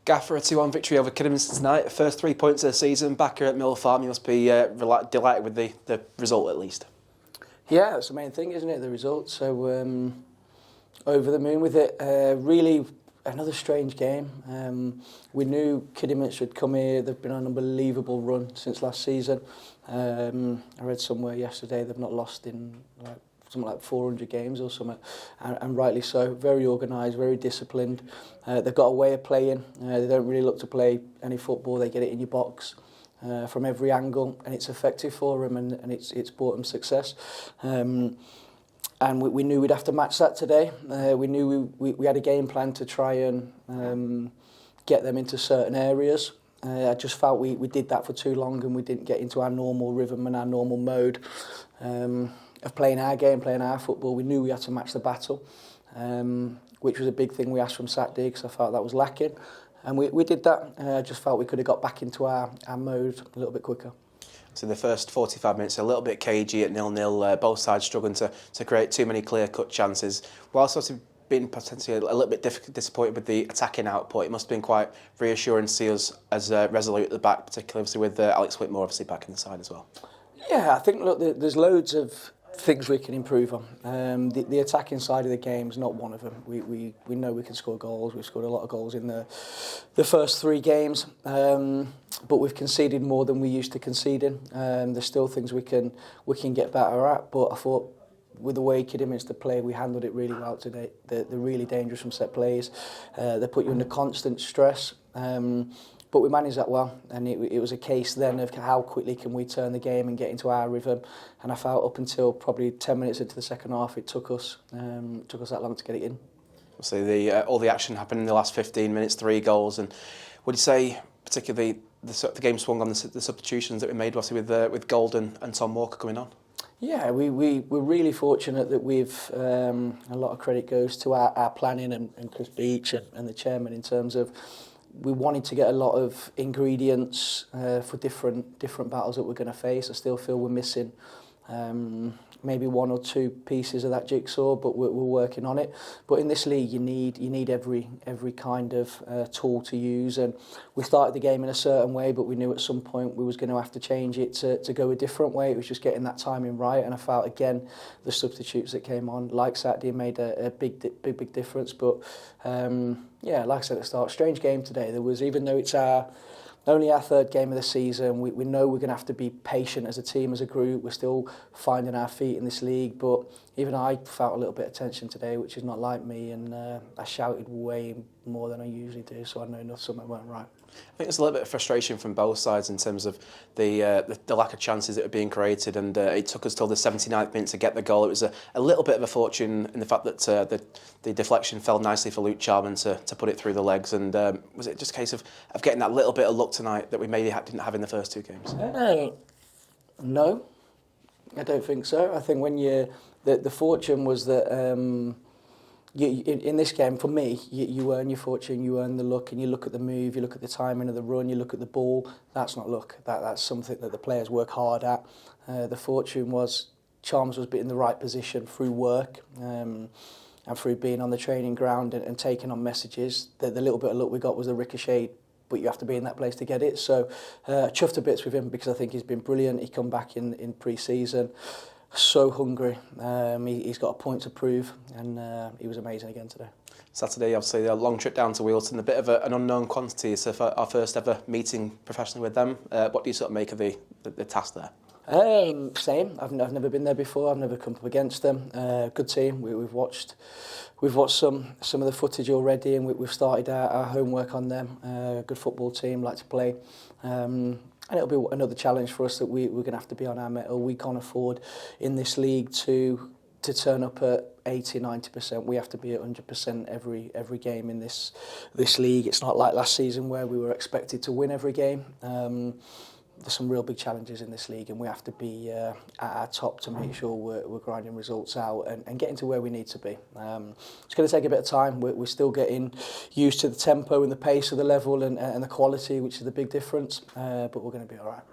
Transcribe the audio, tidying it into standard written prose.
Gaffer, a 2-1 victory over Kidderminster tonight. First 3 points of the season back here at Mill Farm. You must be delighted with the result at least. Yeah, that's the main thing, isn't it? The result. So over the moon with it. Really, another strange game. We knew Kidderminster had come here. They've been on an unbelievable run since last season. I read somewhere yesterday they've not lost in something like 400 games or something, and rightly so. Very organised, very disciplined. They've got a way of playing. They don't really look to play any football. They get it in your box from every angle, and it's effective for them, and it's brought them success. And we knew we'd have to match that today. We knew we had a game plan to try and get them into certain areas. I just felt we did that for too long, and we didn't get into our normal rhythm and our normal mode of playing our game, playing our football. We knew we had to match the battle, which was a big thing we asked from Saturday, because I felt that was lacking. And we did that. I just felt we could have got back into our mode a little bit quicker. So the first 45 minutes, a little bit cagey at 0-0, both sides struggling to create too many clear-cut chances. Whilst also being potentially a little bit disappointed with the attacking output, it must have been quite reassuring to see us as resolute at the back, particularly obviously with Alex Whitmore obviously back in the side as well. Yeah, I think, look, there's loads of things we can improve on. The attacking side of the game is not one of them. We know we can score goals. We've scored a lot of goals in the first 3 games, but we've conceded more than we used to conceding. There's still things we can get better at, but I thought with the way Kidderminster play, we handled it really well today. They're really dangerous from set plays. They put you under constant stress. But we managed that well, and it was a case then of how quickly can we turn the game and get into our rhythm. And I felt up until probably 10 minutes into the second half, it took us that long to get it in. Obviously, all the action happened in the last 15 minutes, 3 goals. And would you say, particularly, the game swung on the substitutions that we made, obviously with Golden and Tom Walker coming on? Yeah, we're really fortunate that we've, a lot of credit goes to our planning and Chris Beach and the chairman in terms of we wanted to get a lot of ingredients for different battles that we're going to face. I still feel we're missing maybe 1 or 2 pieces of that jigsaw, but we're working on it. But in this league, you need every kind of tool to use. And we started the game in a certain way, but we knew at some point we was going to have to change it to go a different way. It was just getting that timing right. And I felt again the substitutes that came on, like Saturday, made a big difference. But yeah, like I said at the start, strange game today. There was, even though it's only our 3rd game of the season, we know we're going to have to be patient as a team, as a group. We're still finding our feet in this league, but even I felt a little bit of tension today, which is not like me, and I shouted way more than I usually do, so I know something went right. I think there's a little bit of frustration from both sides in terms of the lack of chances that were being created, and it took us till the 79th minute to get the goal. It was a little bit of a fortune in the fact that the deflection fell nicely for Luke Charman to put it through the legs, and was it just a case of getting that little bit of luck tonight that we maybe didn't have in the first 2 games? No, I don't think so. I think when the fortune was that in this game, for me, you earn your fortune, you earn the luck, and you look at the move, you look at the timing of the run, you look at the ball. That's not luck. That's something that the players work hard at. The fortune was Chalmers was in the right position through work and through being on the training ground and taking on messages. The little bit of luck we got was the ricochet, but you have to be in that place to get it. So chuffed to bits with him because I think he's been brilliant. He come back in pre-season. So hungry. He's got a point to prove, and he was amazing again today. Saturday, obviously, a long trip down to Wealdstone, a bit of an unknown quantity. So for our first ever meeting professionally with them, what do you sort of make of the task there? Same. I've never been there before. I've never come up against them. Good team. We've watched some of the footage already, and we've started our homework on them. Good football team, like to play. And it'll be another challenge for us that we're going to have to be on our mettle. We can't afford in this league to turn up at 80-90%. We have to be at 100% every game in this league. It's not like last season where we were expected to win every game. There's some real big challenges in this league, and we have to be at our top to make sure we're grinding results out and getting to where we need to be. It's going to take a bit of time. We're still getting used to the tempo and the pace of the level and the quality, which is the big difference, but we're going to be all right.